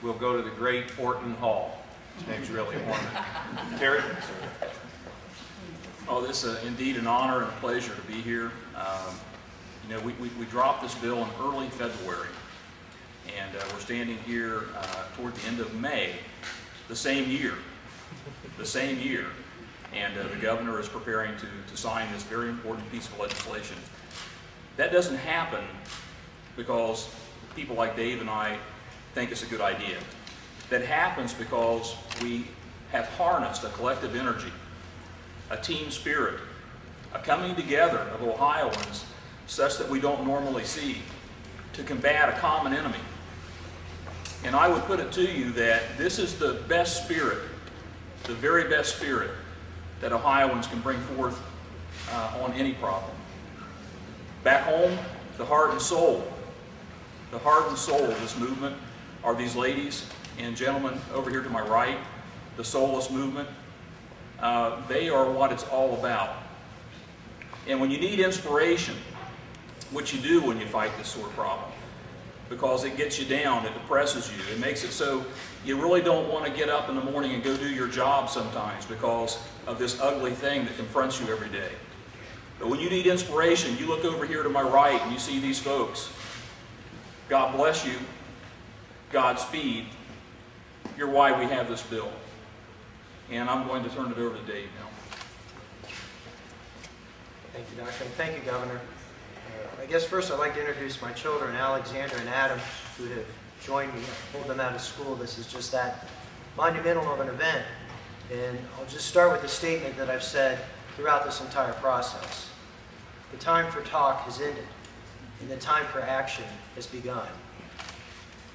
will go to the great Orton Hall. His name's really Orman. Terry? Oh, this is indeed an honor and a pleasure to be here. You know, we dropped this bill in early February, and we're standing here toward the end of May, the same year, and the governor is preparing to sign this very important piece of legislation. That doesn't happen because people like Dave and I think it's a good idea. That happens because we have harnessed a collective energy, a team spirit, a coming together of Ohioans such that we don't normally see to combat a common enemy. And I would put it to you that this is the best spirit, the very best spirit that Ohioans can bring forth on any problem. Back home, the heart and soul of this movement are these ladies and gentlemen over here to my right, the Soulless movement. They are what it's all about. And when you need inspiration, which you do when you fight this sort of problem, because it gets you down, it depresses you, it makes it so you really don't want to get up in the morning and go do your job sometimes because of this ugly thing that confronts you every day. But when you need inspiration, you look over here to my right and you see these folks. God bless you. Godspeed. You're why we have this bill. And I'm going to turn it over to Dave now. Thank you, Doctor. And thank you, Governor. I guess first I'd like to introduce my children, Alexander and Adam, who have joined me. I pulled them out of school. This is just that monumental of an event. And I'll just start with the statement that I've said throughout this entire process. The time for talk has ended, and the time for action has begun.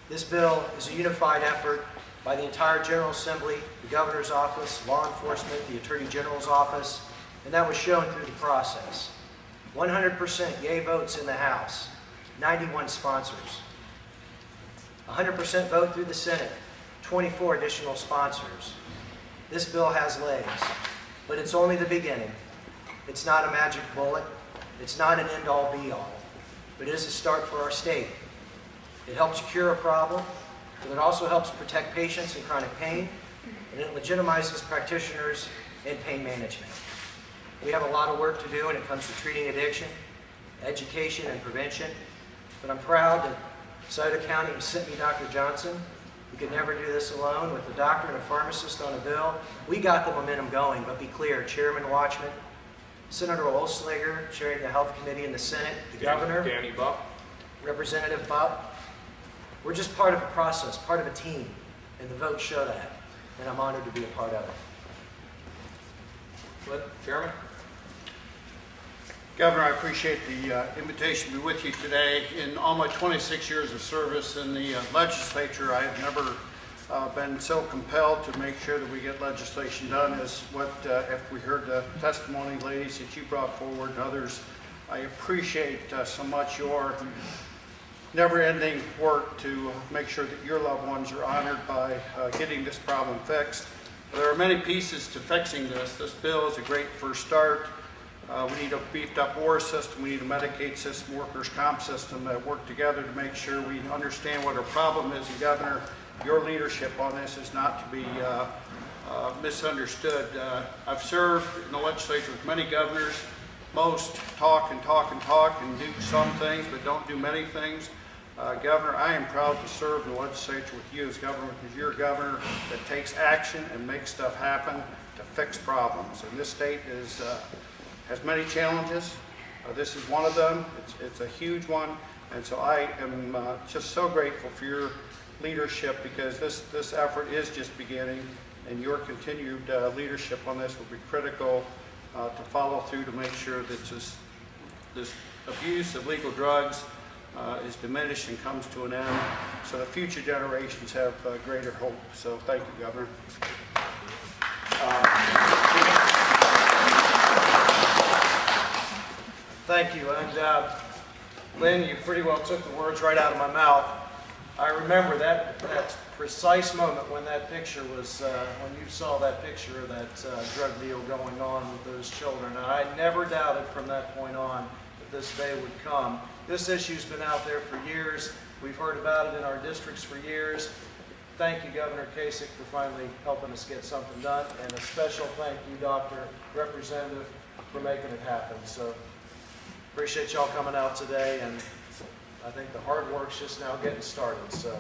This bill is a unified effort by the entire General Assembly, the Governor's Office, law enforcement, the Attorney General's Office, and that was shown through the process. 100% yay votes in the House, 91 sponsors. 100% vote through the Senate, 24 additional sponsors. This bill has legs, but it's only the beginning. It's not a magic bullet. It's not an end-all be-all, but it is a start for our state. It helps cure a problem, but it also helps protect patients in chronic pain, and it legitimizes practitioners in pain management. We have a lot of work to do when it comes to treating addiction, education, and prevention, but I'm proud that Scioto County has sent me Dr. Johnson. We could never do this alone. With the doctor and a pharmacist on a bill, we got the momentum going, but be clear, Chairman Wachtmann, Senator Olslinger, chairing the Health Committee in the Senate, the Governor, Danny Buck. Representative Buck, we're just part of a process, part of a team, and the votes show that, and I'm honored to be a part of it. Lynn, Chairman? Governor, I appreciate the invitation to be with you today. In all my 26 years of service in the legislature, I have never been so compelled to make sure that we get legislation done as what, if we heard the testimony, ladies, that you brought forward and others. I appreciate so much your never-ending work to make sure that your loved ones are honored by getting this problem fixed. There are many pieces to fixing this. This bill is a great first start. We need a beefed-up war system. We need a Medicaid system, workers' comp system that work together to make sure we understand what our problem is. And Governor, your leadership on this is not to be misunderstood. I've served in the legislature with many governors. Most talk and talk and talk and do some things, but don't do many things. Governor, I am proud to serve in the legislature with you as governor, because you're a governor that takes action and makes stuff happen to fix problems. And this state has many challenges. This is one of them. It's a huge one. And so I am just so grateful for your leadership, because this effort is just beginning, and your continued leadership on this will be critical to follow through to make sure that this abuse of legal drugs is diminished and comes to an end, so that future generations have greater hope. So thank you, Governor. Thank you. And Lynn, you pretty well took the words right out of my mouth. I remember that precise moment when that picture was, when you saw that picture of that drug deal going on with those children. And I never doubted from that point on that this day would come. This issue's been out there for years. We've heard about it in our districts for years. thank you, Governor Kasich, for finally helping us get something done, and a special thank you, Dr. Representative, for making it happen. So appreciate y'all coming out today, and I think the hard work's just now getting started. So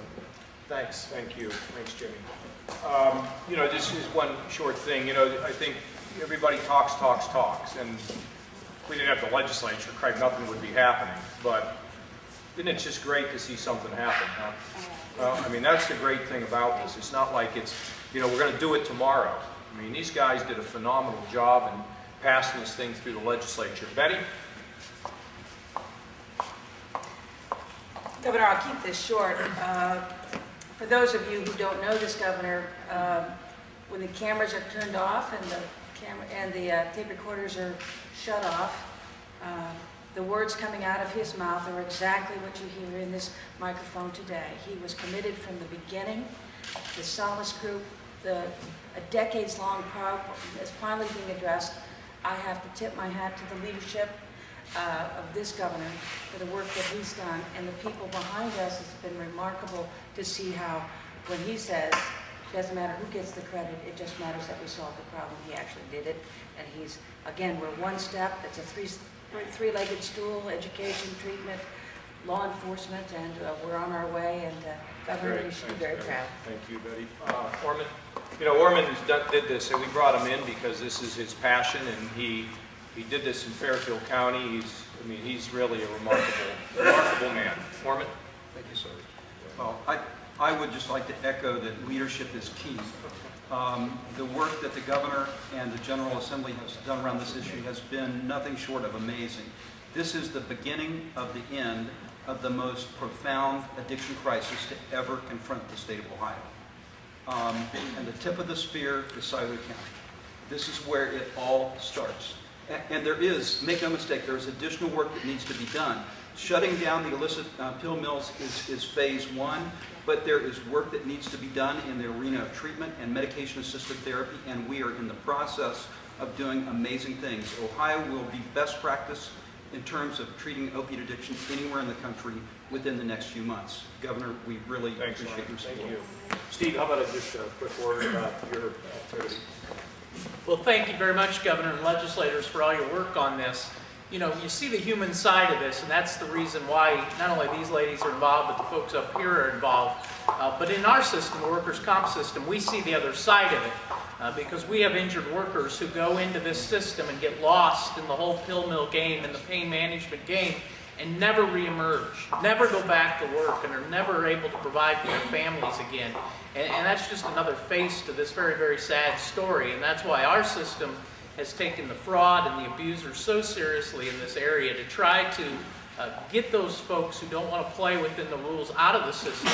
thanks. Thank you. Thanks, Jimmy. You know, this is one short thing. You know, I think everybody talks, and if we didn't have the legislature, Craig, nothing would be happening. But isn't it just great to see something happen, huh? Well, I mean, that's the great thing about this. It's not like it's, you know, we're going to do it tomorrow. I mean, these guys did a phenomenal job in passing this thing through the legislature. Betty? Governor, I'll keep this short. For those of you who don't know this, Governor, when the cameras are turned off and the tape recorders are shut off, the words coming out of his mouth are exactly what you hear in this microphone today. He was committed from the beginning. The Solace Group, a decades-long problem is finally being addressed. I have to tip my hat to the leadership of this governor for the work that he's done, and the people behind us. It's been remarkable to see how, when he says, it doesn't matter who gets the credit, it just matters that we solved the problem. He actually did it, and he's, again, we're one step. It's a three-legged stool: education, treatment, law enforcement, and we're on our way. And Governor, you should be very proud. Thank you, Betty. Orman? You know, Orman did this, and we brought him in because this is his passion, and he did this in Fairfield County. He's really a remarkable man. Orman? Thank you, sir. Well, I would just like to echo that leadership is key. The work that the governor and the General Assembly has done around this issue has been nothing short of amazing. This is the beginning of the end of the most profound addiction crisis to ever confront the state of Ohio. And the tip of the spear is Scioto County. This is where it all starts. And there is, make no mistake, there is additional work that needs to be done. Shutting down the illicit pill mills is phase one, but there is work that needs to be done in the arena of treatment and medication-assisted therapy, and we are in the process of doing amazing things. Ohio will be best practice in terms of treating opiate addiction anywhere in the country within the next few months. Governor, we really appreciate your support. Thank you. Steve, how about just a quick word about your activity? Well, thank you very much, Governor and legislators, for all your work on this. You know, you see the human side of this, and that's the reason why not only these ladies are involved, but the folks up here are involved. But in our system, the workers' comp system, we see the other side of it, because we have injured workers who go into this system and get lost in the whole pill mill game and the pain management game and never reemerge, never go back to work, and are never able to provide for their families again. And that's just another face to this very, very sad story. And that's why our system has taken the fraud and the abusers so seriously in this area to try to get those folks who don't want to play within the rules out of the system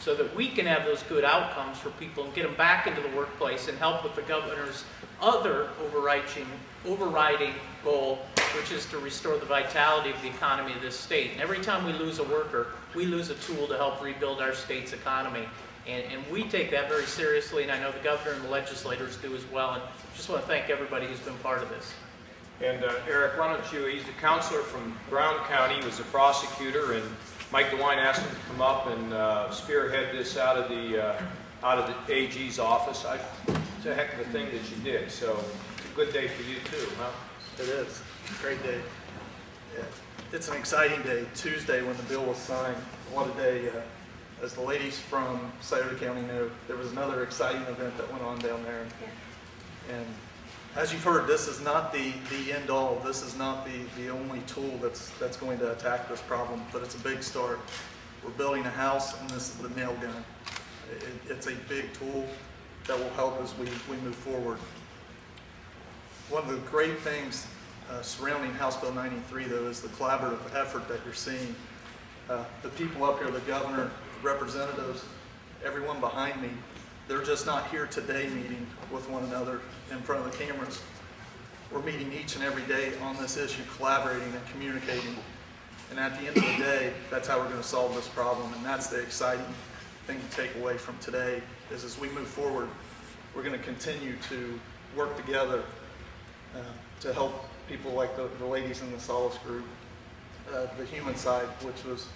so that we can have those good outcomes for people and get them back into the workplace and help with the governor's other overriding goal, which is to restore the vitality of the economy of this state. And every time we lose a worker, we lose a tool to help rebuild our state's economy. And we take that very seriously, and I know the governor and the legislators do as well. And just want to thank everybody who's been part of this. And Eric, why don't you, he's the counselor from Brown County, he was a prosecutor, and Mike DeWine asked him to come up and spearhead this out of the AG's office. It's a heck of a thing that you did, so it's a good day for you too, huh? It is. Great day. Yeah. It's an exciting day. Tuesday when the bill was signed. What a day. As the ladies from Scioto County know, there was another exciting event that went on down there. Yeah. And as you've heard, this is not the end all. This is not the only tool that's going to attack this problem, but it's a big start. We're building a house, and this is the nail gun. It's a big tool that will help as we move forward. One of the great things surrounding House Bill 93, though, is the collaborative effort that you're seeing. The people up here, the governor, representatives, everyone behind me, they're just not here today meeting with one another in front of the cameras. We're meeting each and every day on this issue, collaborating and communicating. And at the end of the day, that's how we're going to solve this problem. And that's the exciting thing to take away from today, is as we move forward, we're going to continue to work together to help people like the ladies in the Solace group, the human side, which was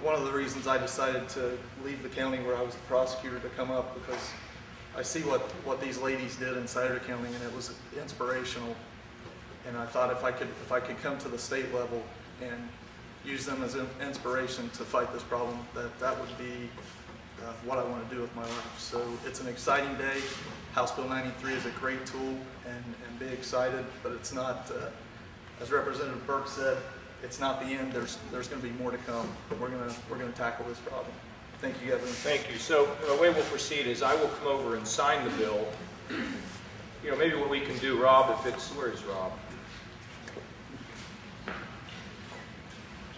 One of the reasons I decided to leave the county where I was the prosecutor to come up, because I see what these ladies did in Cider County, and it was inspirational. And I thought if I could come to the state level and use them as an inspiration to fight this problem, that would be what I want to do with my life. So it's an exciting day. House Bill 93 is a great tool, and be excited, but it's not, as Representative Burke said, it's not the end. There's going to be more to come. We're going to tackle this problem. Thank you, Governor. Thank you. So the way we'll proceed is I will come over and sign the bill. You know, maybe what we can do, Rob, if it's, where's Rob? I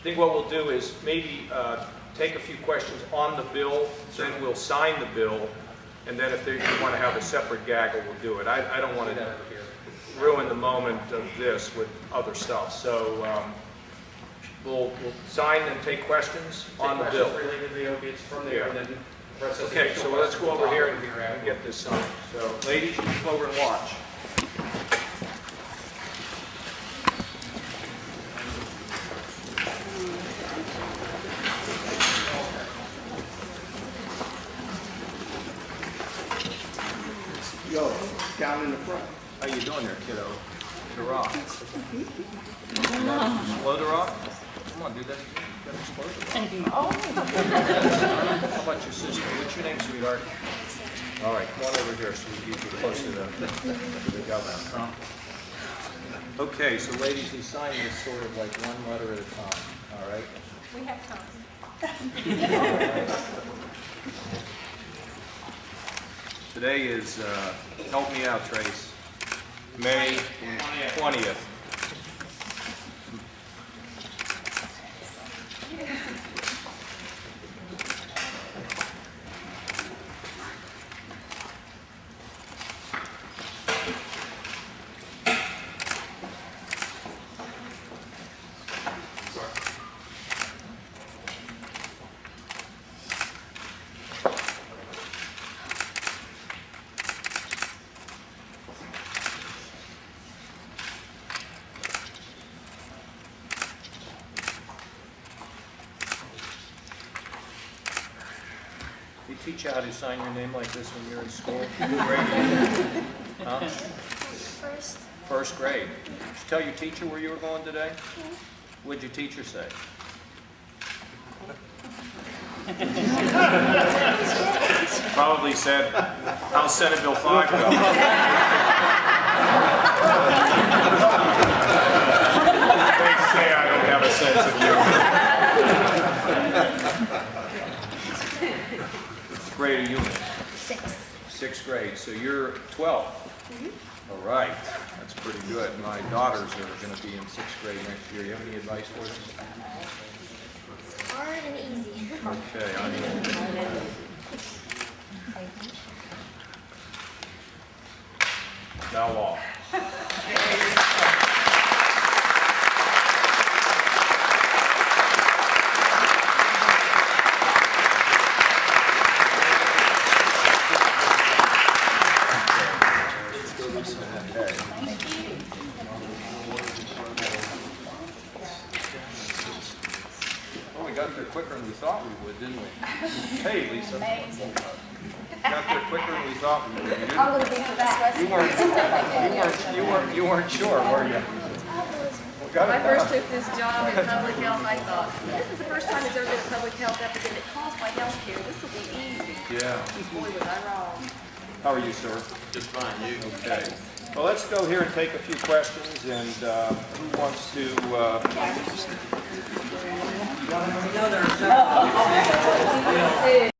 think what we'll do is maybe take a few questions on the bill, then we'll sign the bill, and then if you want to have a separate gaggle, we'll do it. I don't want to ruin the moment of this with other stuff. So we'll sign and take questions on the bill. Related to the opiates from there, and then process. Okay, so let's go over here and get this signed. So ladies, you come over and watch. Yo, down in the front. How you doing there, kiddo? The rock. Slow the rock? Come on, dude. That's explode the rock. How about your sister? What's your name, sweetheart? All right, come on over here so we keep you close to the governor. Huh? Okay, so ladies, we sign this sort of like one letter at a time. All right? We have time. Today is, help me out, Trace, May 20th. They teach you how to sign your name like this when you're in school? What grade? Huh? First. First grade. Did you tell your teacher where you were going today? What'd your teacher say? Probably said, how's Senate Bill 5 go? They say I don't have a sense of humor. What grade are you in? 6. 6th grade, so you're 12. All right, that's pretty good. My daughters are going to be in 6th grade next year. You have any advice for them? It's hard and easy. Okay, I mean, now law. Oh, we got there quicker than we thought we would, didn't we? Hey, Lisa. Amazing. Got there quicker than we thought we would. I'm going to be for that. You weren't sure, were you? We got When I it first done. took this job in public health, I thought, this is the first time there's ever been a public health epidemic caused by health care. This will be easy. Yeah. Boy, was I wrong. How are you, sir? Just fine, you? Okay. Well, let's go here and take a few questions, and who wants to...